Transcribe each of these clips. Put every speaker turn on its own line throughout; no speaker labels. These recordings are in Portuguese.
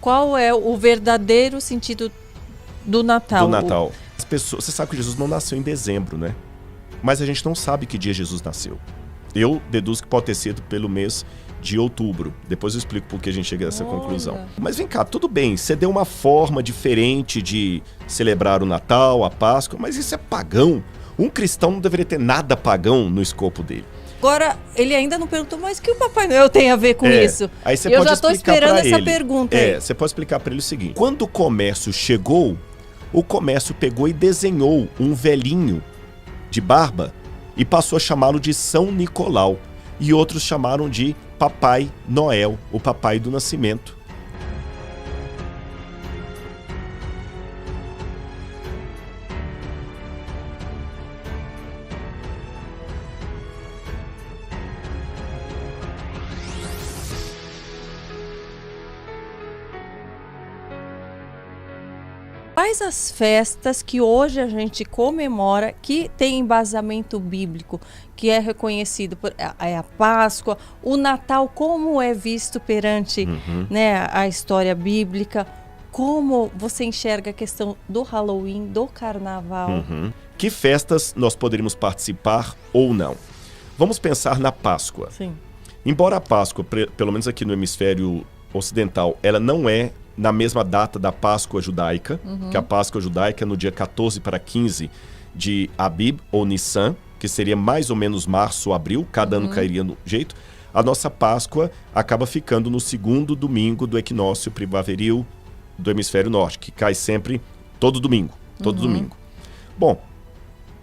qual é o verdadeiro sentido do Natal.
Do Natal. As pessoas, você sabe que Jesus não nasceu em dezembro, né? Mas a gente não sabe que dia Jesus nasceu. Eu deduzo que pode ter sido pelo mês de outubro. Depois eu explico por que a gente chega a essa conclusão. Mas vem cá, tudo bem, você deu uma forma diferente de celebrar o Natal, a Páscoa, mas isso é pagão. Um cristão não deveria ter nada pagão no escopo dele.
Agora, ele ainda não perguntou, mas o que o Papai Noel tem a ver com isso?
Aí você
eu
pode
já estou esperando essa pergunta.
Você pode explicar para ele o seguinte: quando o comércio chegou, o comércio pegou e desenhou um velhinho de barba e passou a chamá-lo de São Nicolau. E outros chamaram de Papai Noel, o papai do nascimento.
Quais as festas que hoje a gente comemora que tem embasamento bíblico, que é reconhecido por a Páscoa, o Natal, como é visto perante né, a história bíblica? Como você enxerga a questão do Halloween, do Carnaval?
Que festas nós poderíamos participar ou não? Vamos pensar na Páscoa.
Sim.
Embora a Páscoa, pelo menos aqui no hemisfério ocidental, ela não é na mesma data da Páscoa judaica, que a Páscoa judaica é no dia 14 para 15 de Abib ou Nissan, que seria mais ou menos março ou abril, cada ano cairia no jeito. A nossa Páscoa acaba ficando no segundo domingo do equinócio primaveril do hemisfério norte, que cai sempre todo domingo, Bom,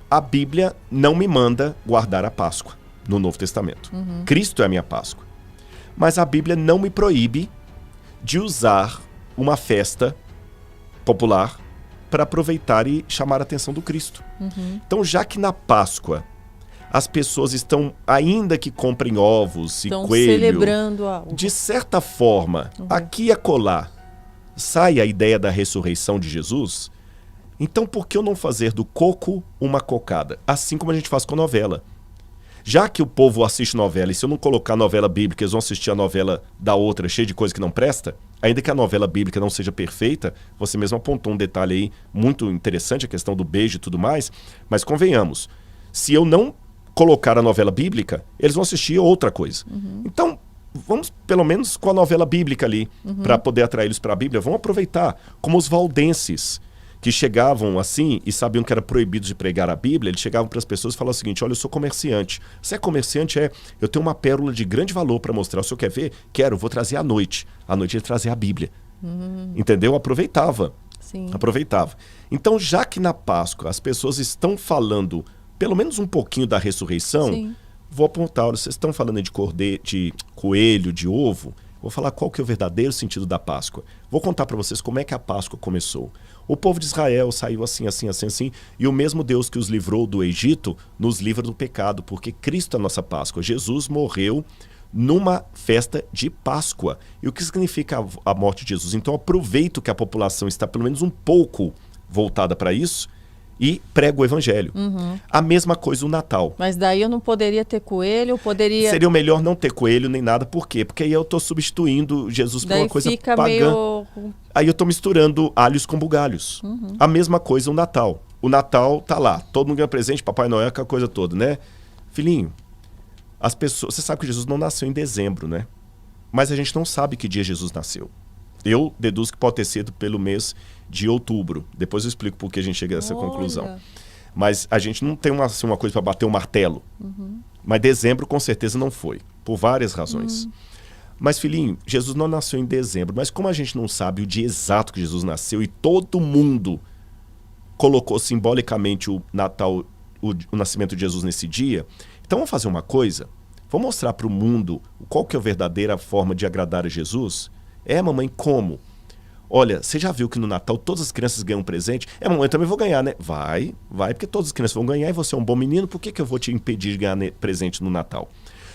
a Bíblia não me manda guardar a Páscoa no Novo Testamento. Cristo é a minha Páscoa. Mas a Bíblia não me proíbe de usar uma festa popular para aproveitar e chamar a atenção do Cristo. Então, já que na Páscoa as pessoas estão, ainda que comprem ovos e coelho,
celebrando algo,
de certa forma, aqui e acolá, sai a ideia da ressurreição de Jesus, então por que eu não fazer do coco uma cocada? Assim como a gente faz com novela. Já que o povo assiste novela, e se eu não colocar novela bíblica, eles vão assistir a novela da outra, cheia de coisa que não presta, ainda que a novela bíblica não seja perfeita, você mesmo apontou um detalhe aí muito interessante, a questão do beijo e tudo mais, mas convenhamos, se eu não colocar a novela bíblica, eles vão assistir outra coisa. Então, vamos pelo menos com a novela bíblica ali, para poder atrair eles para a Bíblia, vamos aproveitar, como os valdenses, que chegavam assim e sabiam que era proibido de pregar a Bíblia, eles chegavam para as pessoas e falavam o seguinte: olha, eu sou comerciante. Você é comerciante? Eu tenho uma pérola de grande valor para mostrar. O senhor quer ver? Quero, vou trazer à noite. À noite ele trazia a Bíblia. Entendeu? Aproveitava.
Sim.
Aproveitava. Então, já que na Páscoa as pessoas estão falando pelo menos um pouquinho da ressurreição,
Sim.
vou apontar, olha, vocês estão falando de coelho, de ovo, vou falar qual que é o verdadeiro sentido da Páscoa. Vou contar para vocês como é que a Páscoa começou. O povo de Israel saiu assim, e o mesmo Deus que os livrou do Egito nos livra do pecado, porque Cristo é a nossa Páscoa. Jesus morreu numa festa de Páscoa. E o que significa a morte de Jesus? Então aproveito que a população está pelo menos um pouco voltada para isso e prego o evangelho. A mesma coisa o Natal.
Mas daí eu não poderia ter coelho,
Seria o melhor não ter coelho nem nada, por quê? Porque aí eu estou substituindo Jesus por uma coisa
fica
pagã.
meio...
Aí eu estou misturando alhos com bugalhos. A mesma coisa o Natal. O Natal tá lá, todo mundo ganha presente, Papai Noel, aquela coisa toda, né? Filhinho, as pessoas... Você sabe que Jesus não nasceu em dezembro, né? Mas a gente não sabe que dia Jesus nasceu. Eu deduzo que pode ter sido pelo mês de outubro. Depois eu explico por que a gente chega a essa conclusão. Mas a gente não tem uma coisa para bater o martelo. Mas dezembro com certeza não foi, por várias razões. Mas, filhinho, Jesus não nasceu em dezembro. Mas como a gente não sabe o dia exato que Jesus nasceu e todo mundo colocou simbolicamente o Natal, o nascimento de Jesus nesse dia, então vamos fazer uma coisa? Vamos mostrar para o mundo qual que é a verdadeira forma de agradar a Jesus? Mamãe, como? Olha, você já viu que no Natal todas as crianças ganham um presente? Mamãe, eu também vou ganhar, né? Vai, porque todas as crianças vão ganhar e você é um bom menino, por que eu vou te impedir de ganhar presente no Natal?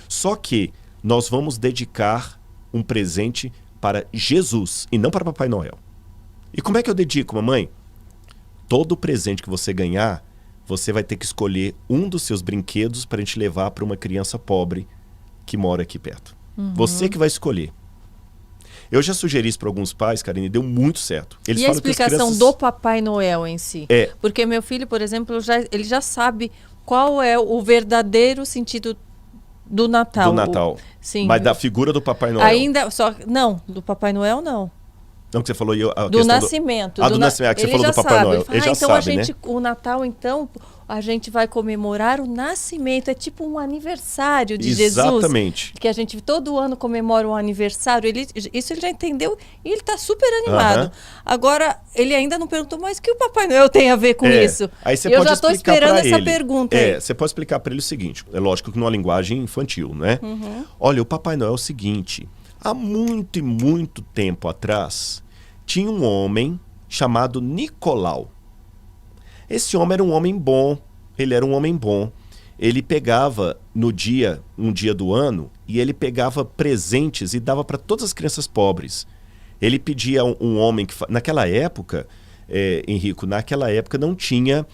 Só que nós vamos dedicar um presente para Jesus e não para Papai Noel. E como é que eu dedico, mamãe? Todo presente que você ganhar, você vai ter que escolher um dos seus brinquedos para a gente levar para uma criança pobre que mora aqui perto. Você que vai escolher. Eu já sugeri isso para alguns pais, Karine, e deu muito certo. Eles
e a
falam que as
explicação
crianças...
do Papai Noel em si? Porque meu filho, por exemplo, ele já sabe qual é o verdadeiro sentido do Natal.
Do Natal.
Sim.
Mas da figura do Papai Noel.
Ainda, não, do Papai Noel não.
Não, que você falou...
Do nascimento.
Do nascimento, que você falou do Papai Noel.
Ele já então sabe, né? O Natal, então, a gente vai comemorar o nascimento. É tipo um aniversário de Jesus.
Exatamente.
Que a gente todo ano comemora um aniversário. Isso ele já entendeu e ele está super animado. Agora, ele ainda não perguntou, mas o que o Papai Noel tem a ver com isso?
Aí você
Eu
pode
já estou esperando essa pergunta.
Você pode explicar para ele o seguinte. É lógico que numa linguagem infantil, né? Olha, o Papai Noel é o seguinte... Há muito e muito tempo atrás, tinha um homem chamado Nicolau. Esse homem era um homem bom, ele era um homem bom. Ele pegava um dia do ano, e ele pegava presentes e dava para todas as crianças pobres. Ele pedia um homem que... Naquela época, Henrico, naquela época não tinha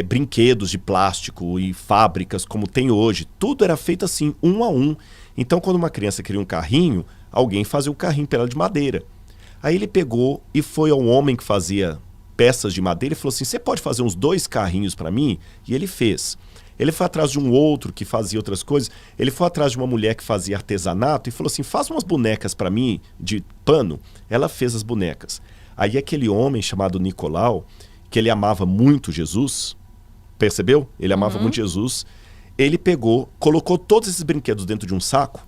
brinquedos de plástico e fábricas como tem hoje. Tudo era feito assim, um a um. Então, quando uma criança queria um carrinho, alguém fazia o carrinho para ela de madeira. Aí ele pegou e foi ao homem que fazia peças de madeira e falou assim, você pode fazer uns 2 carrinhos para mim? E ele fez. Ele foi atrás de um outro que fazia outras coisas. Ele foi atrás de uma mulher que fazia artesanato e falou assim, faz umas bonecas para mim de pano. Ela fez as bonecas. Aí aquele homem chamado Nicolau, que ele amava muito Jesus, percebeu? Ele amava muito Jesus. Ele pegou, colocou todos esses brinquedos dentro de um saco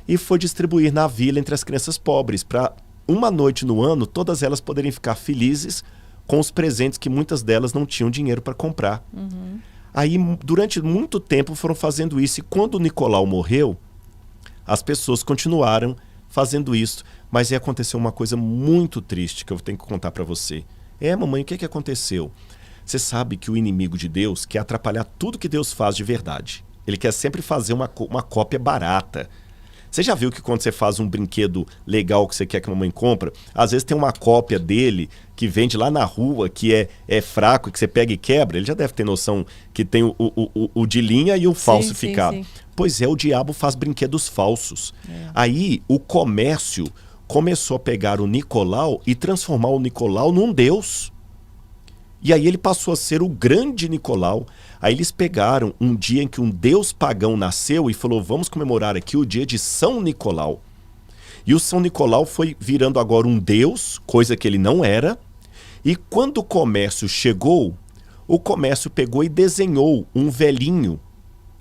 e foi distribuir na vila entre as crianças pobres, para uma noite no ano, todas elas poderem ficar felizes com os presentes que muitas delas não tinham dinheiro para comprar. Aí, durante muito tempo, foram fazendo isso. E quando o Nicolau morreu, as pessoas continuaram fazendo isso. Mas aí aconteceu uma coisa muito triste que eu tenho que contar para você. Mamãe, o que aconteceu? Você sabe que o inimigo de Deus quer atrapalhar tudo que Deus faz de verdade. Ele quer sempre fazer uma cópia barata. Você já viu que quando você faz um brinquedo legal que você quer que a mamãe compra, às vezes tem uma cópia dele que vende lá na rua, que é fraco, que você pega e quebra? Ele já deve ter noção que tem o de linha e o falsificado. Sim. Pois é, o diabo faz brinquedos falsos. Aí o comércio começou a pegar o Nicolau e transformar o Nicolau num deus. E aí ele passou a ser o grande Nicolau. Aí eles pegaram um dia em que um deus pagão nasceu e falou, vamos comemorar aqui o dia de São Nicolau. E o São Nicolau foi virando agora um deus, coisa que ele não era. E quando o comércio chegou, o comércio pegou e desenhou um velhinho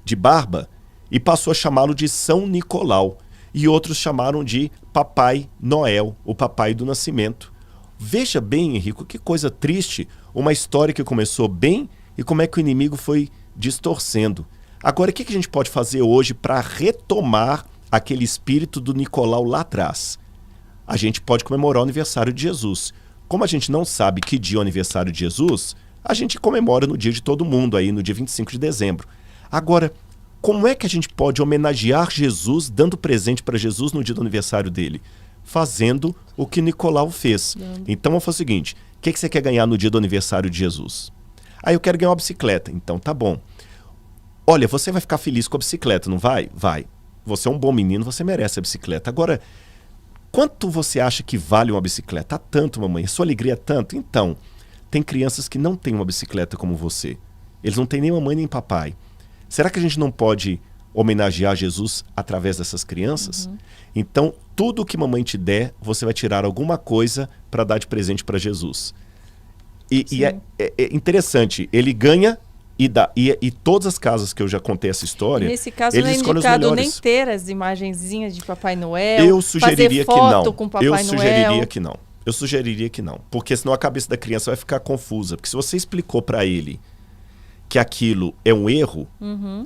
de barba e passou a chamá-lo de São Nicolau. E outros chamaram de Papai Noel, o papai do nascimento. Veja bem, Henrico, que coisa triste, uma história que começou bem e como é que o inimigo foi distorcendo. Agora, o que a gente pode fazer hoje para retomar aquele espírito do Nicolau lá atrás? A gente pode comemorar o aniversário de Jesus. Como a gente não sabe que dia é o aniversário de Jesus, a gente comemora no dia de todo mundo, aí no dia 25 de dezembro. Agora, como é que a gente pode homenagear Jesus, dando presente para Jesus no dia do aniversário dele? Fazendo o que Nicolau fez. Então vamos fazer o seguinte, o que você quer ganhar no dia do aniversário de Jesus? Aí eu quero ganhar uma bicicleta. Então tá bom. Olha, você vai ficar feliz com a bicicleta, não vai? Vai. Você é um bom menino, você merece a bicicleta. Agora, quanto você acha que vale uma bicicleta? Ah, tanto, mamãe. A sua alegria é tanto? Então, tem crianças que não têm uma bicicleta como você. Eles não têm nem mamãe nem papai. Será que a gente não pode homenagear Jesus através dessas crianças? Então, tudo que mamãe te der, você vai tirar alguma coisa para dar de presente para Jesus. E é interessante, ele ganha e dá. E todas as casas que eu já contei essa história,
nesse caso não é indicado nem ter as imagenzinhas de Papai Noel,
eu sugeriria
fazer foto
que não.
com Papai
eu
Noel.
sugeriria que não. Eu sugeriria que não. Porque senão a cabeça da criança vai ficar confusa. Porque se você explicou para ele que aquilo é um erro,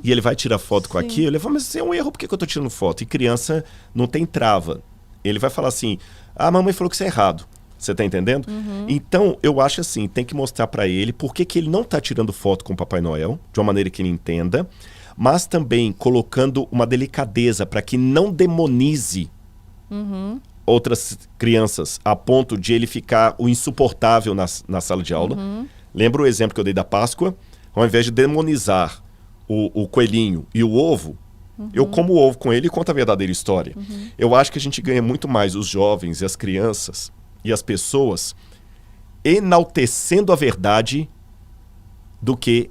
e ele vai tirar foto com aquilo, ele vai falar, mas isso é um erro, por que eu tô tirando foto? E criança não tem trava. Ele vai falar assim, a mamãe falou que isso é errado. Você tá entendendo? Então, eu acho assim, tem que mostrar para ele por que ele não tá tirando foto com o Papai Noel, de uma maneira que ele entenda, mas também colocando uma delicadeza para que não demonize outras crianças, a ponto de ele ficar o insuportável na sala de aula. Lembra o exemplo que eu dei da Páscoa? Ao invés de demonizar o coelhinho e o ovo, Eu como ovo com ele e conto a verdadeira história. Eu acho que a gente ganha muito mais os jovens e as crianças e as pessoas enaltecendo a verdade do que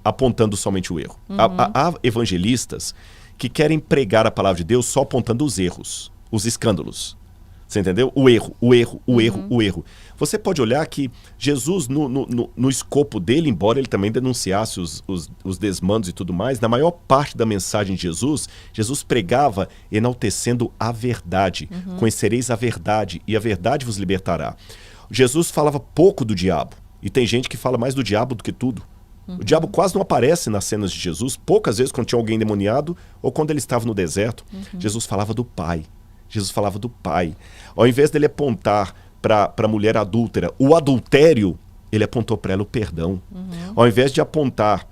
apontando somente o erro. Há evangelistas que querem pregar a palavra de Deus só apontando os erros, os escândalos. Você entendeu? O erro. Você pode olhar que Jesus, no escopo dele, embora ele também denunciasse os desmandos e tudo mais, na maior parte da mensagem de Jesus, Jesus pregava enaltecendo a verdade. Conhecereis a verdade e a verdade vos libertará. Jesus falava pouco do diabo. E tem gente que fala mais do diabo do que tudo. O diabo quase não aparece nas cenas de Jesus, poucas vezes quando tinha alguém endemoniado ou quando ele estava no deserto. Jesus falava do Pai. Jesus falava do Pai. Ao invés dele apontar para a mulher adúltera o adultério, ele apontou para ela o perdão. Ao invés de apontar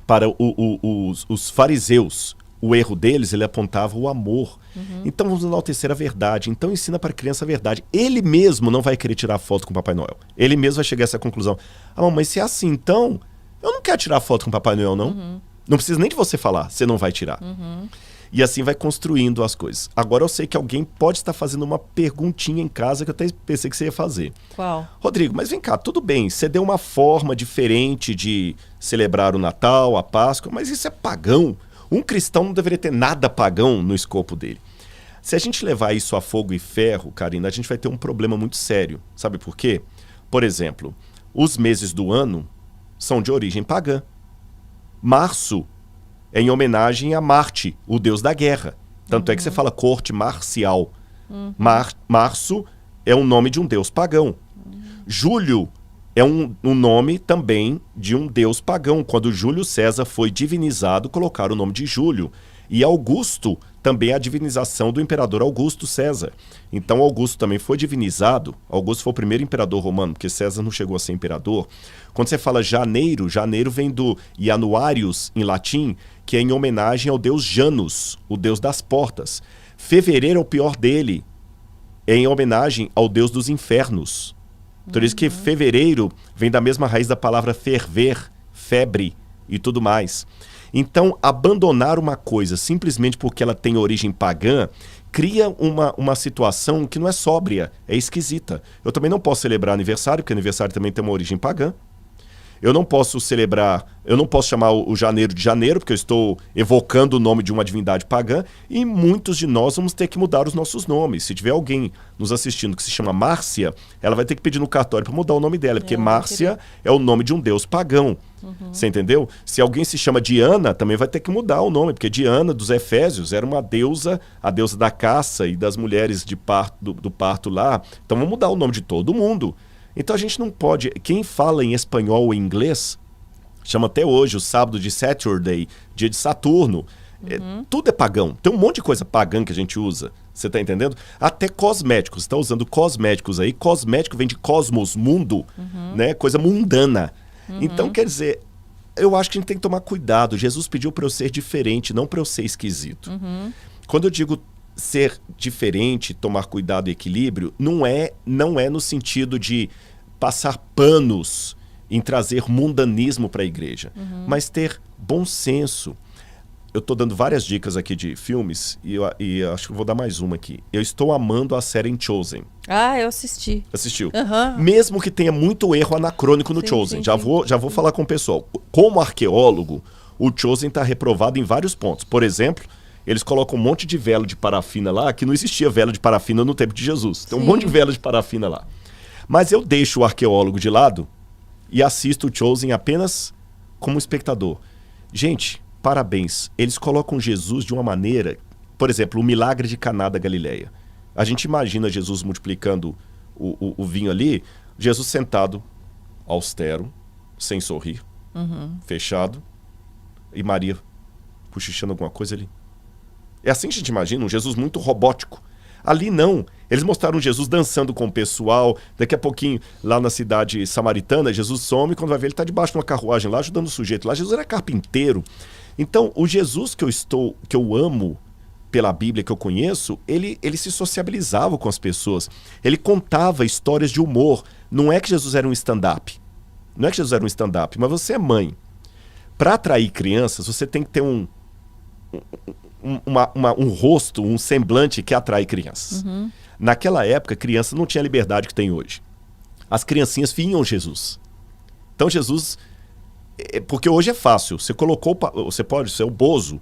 para os fariseus o erro deles, ele apontava o amor. Então vamos enaltecer a verdade. Então ensina para a criança a verdade. Ele mesmo não vai querer tirar foto com o Papai Noel. Ele mesmo vai chegar a essa conclusão. Ah, mamãe, se é assim, então eu não quero tirar foto com o Papai Noel, não. Não precisa nem de você falar, você não vai tirar. E assim vai construindo as coisas. Agora eu sei que alguém pode estar fazendo uma perguntinha em casa que eu até pensei que você ia fazer.
Qual?
Rodrigo, mas vem cá, tudo bem, você deu uma forma diferente de celebrar o Natal, a Páscoa, mas isso é pagão. Um cristão não deveria ter nada pagão no escopo dele. Se a gente levar isso a fogo e ferro, Karina, a gente vai ter um problema muito sério. Sabe por quê? Por exemplo, os meses do ano são de origem pagã. Março é em homenagem a Marte, o deus da guerra. Tanto é que você fala corte marcial. Março é o nome de um deus pagão. Julho é um nome também de um deus pagão. Quando Júlio César foi divinizado, colocaram o nome de Júlio. E Augusto também é a divinização do imperador Augusto César. Então Augusto também foi divinizado. Augusto foi o primeiro imperador romano, porque César não chegou a ser imperador. Quando você fala janeiro, janeiro vem do Januarius, em latim, que é em homenagem ao deus Janus, o deus das portas. Fevereiro é o pior dele, é em homenagem ao deus dos infernos. Por isso que fevereiro vem da mesma raiz da palavra ferver, febre e tudo mais. Então, abandonar uma coisa simplesmente porque ela tem origem pagã cria uma situação que não é sóbria, é esquisita. Eu também não posso celebrar aniversário, porque aniversário também tem uma origem pagã. Eu não posso celebrar, eu não posso chamar o janeiro de janeiro, porque eu estou evocando o nome de uma divindade pagã, e muitos de nós vamos ter que mudar os nossos nomes. Se tiver alguém nos assistindo que se chama Márcia, ela vai ter que pedir no cartório para mudar o nome dela, porque Márcia é o nome de um deus pagão. Você entendeu? Se alguém se chama Diana, também vai ter que mudar o nome, porque Diana dos Efésios era uma deusa, a deusa da caça e das mulheres de parto, do parto lá. Então vamos mudar o nome de todo mundo. Então a gente não pode... Quem fala em espanhol ou inglês, chama até hoje o sábado de Saturday, dia de Saturno. Tudo é pagão. Tem um monte de coisa pagã que a gente usa. Você tá entendendo? Até cosméticos. Você tá usando cosméticos aí. Cosmético vem de cosmos, mundo, né? Coisa mundana. Então, quer dizer, eu acho que a gente tem que tomar cuidado. Jesus pediu para eu ser diferente, não para eu ser esquisito. Quando eu digo ser diferente, tomar cuidado e equilíbrio, não é no sentido de passar panos em trazer mundanismo para a igreja, mas ter bom senso. Eu estou dando várias dicas aqui de filmes e acho que eu vou dar mais uma aqui. Eu estou amando a série Chosen.
Ah, eu assisti.
Assistiu? Mesmo que tenha muito erro anacrônico no Chosen. Já vou falar com o pessoal. Como arqueólogo, o Chosen está reprovado em vários pontos. Por exemplo, eles colocam um monte de vela de parafina lá, que não existia vela de parafina no tempo de Jesus. Tem um monte de vela de parafina lá. Mas eu deixo o arqueólogo de lado e assisto o Chosen apenas como espectador. Gente, parabéns. Eles colocam Jesus de uma maneira... Por exemplo, o milagre de Caná da Galileia. A gente imagina Jesus multiplicando o vinho ali, Jesus sentado, austero, sem sorrir, fechado, e Maria cochichando alguma coisa ali. É assim que a gente imagina, um Jesus muito robótico. Ali não. Eles mostraram Jesus dançando com o pessoal. Daqui a pouquinho, lá na cidade samaritana, Jesus some. Quando vai ver, ele está debaixo de uma carruagem lá, ajudando o sujeito lá. Jesus era carpinteiro. Então, o Jesus que eu amo pela Bíblia, que eu conheço, ele se sociabilizava com as pessoas. Ele contava histórias de humor. Não é que Jesus era um stand-up. Não é que Jesus era um stand-up, mas você é mãe. Para atrair crianças, você tem que ter um rosto, um semblante que atrai crianças. Naquela época, criança não tinha a liberdade que tem hoje. As criancinhas vinham Jesus. Então Jesus... Porque hoje é fácil. Você pode ser o Bozo.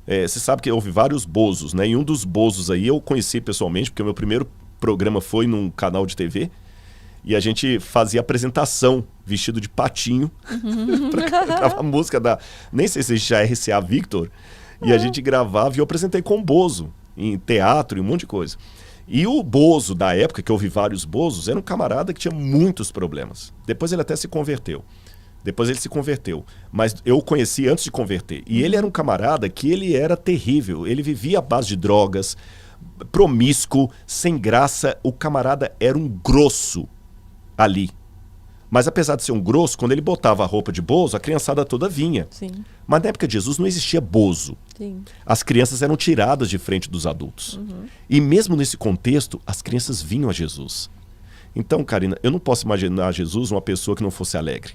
Você sabe que houve vários Bozos, né? E um dos Bozos aí eu conheci pessoalmente, porque o meu primeiro programa foi num canal de TV. E a gente fazia apresentação vestido de patinho para gravar música da... Nem sei se já é RCA Victor. E a gente gravava e eu apresentei com o Bozo em teatro e um monte de coisa. E o Bozo da época, que eu ouvi vários Bozos, era um camarada que tinha muitos problemas. Depois ele até se converteu. Mas eu o conheci antes de converter. E ele era um camarada que ele era terrível. Ele vivia à base de drogas, promíscuo, sem graça. O camarada era um grosso ali. Mas apesar de ser um grosso, quando ele botava a roupa de bozo, a criançada toda vinha.
Sim.
Mas na época de Jesus não existia bozo.
Sim.
As crianças eram tiradas de frente dos adultos. E mesmo nesse contexto, as crianças vinham a Jesus. Então, Karina, eu não posso imaginar Jesus uma pessoa que não fosse alegre.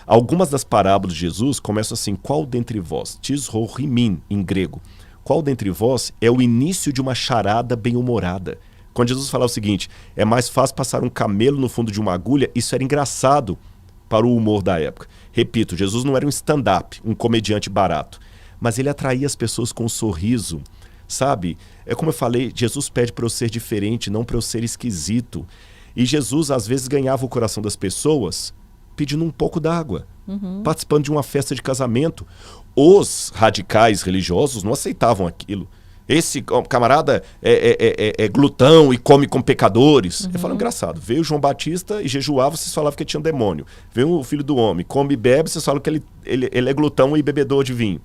Algumas das parábolas de Jesus começam assim: qual dentre vós, tisrohimin em grego, qual dentre vós é o início de uma charada bem-humorada? Quando Jesus falava o seguinte: é mais fácil passar um camelo no fundo de uma agulha, isso era engraçado para o humor da época. Repito, Jesus não era um stand-up, um comediante barato, mas ele atraía as pessoas com um sorriso, sabe? É como eu falei, Jesus pede para eu ser diferente, não para eu ser esquisito. E Jesus às vezes ganhava o coração das pessoas pedindo um pouco d'água, participando de uma festa de casamento. Os radicais religiosos não aceitavam aquilo. Esse camarada é glutão e come com pecadores. Eu falo, engraçado, veio João Batista e jejuava, vocês falavam que tinha demônio. Veio o Filho do Homem, come e bebe, vocês falam que ele é glutão e bebedor de vinho.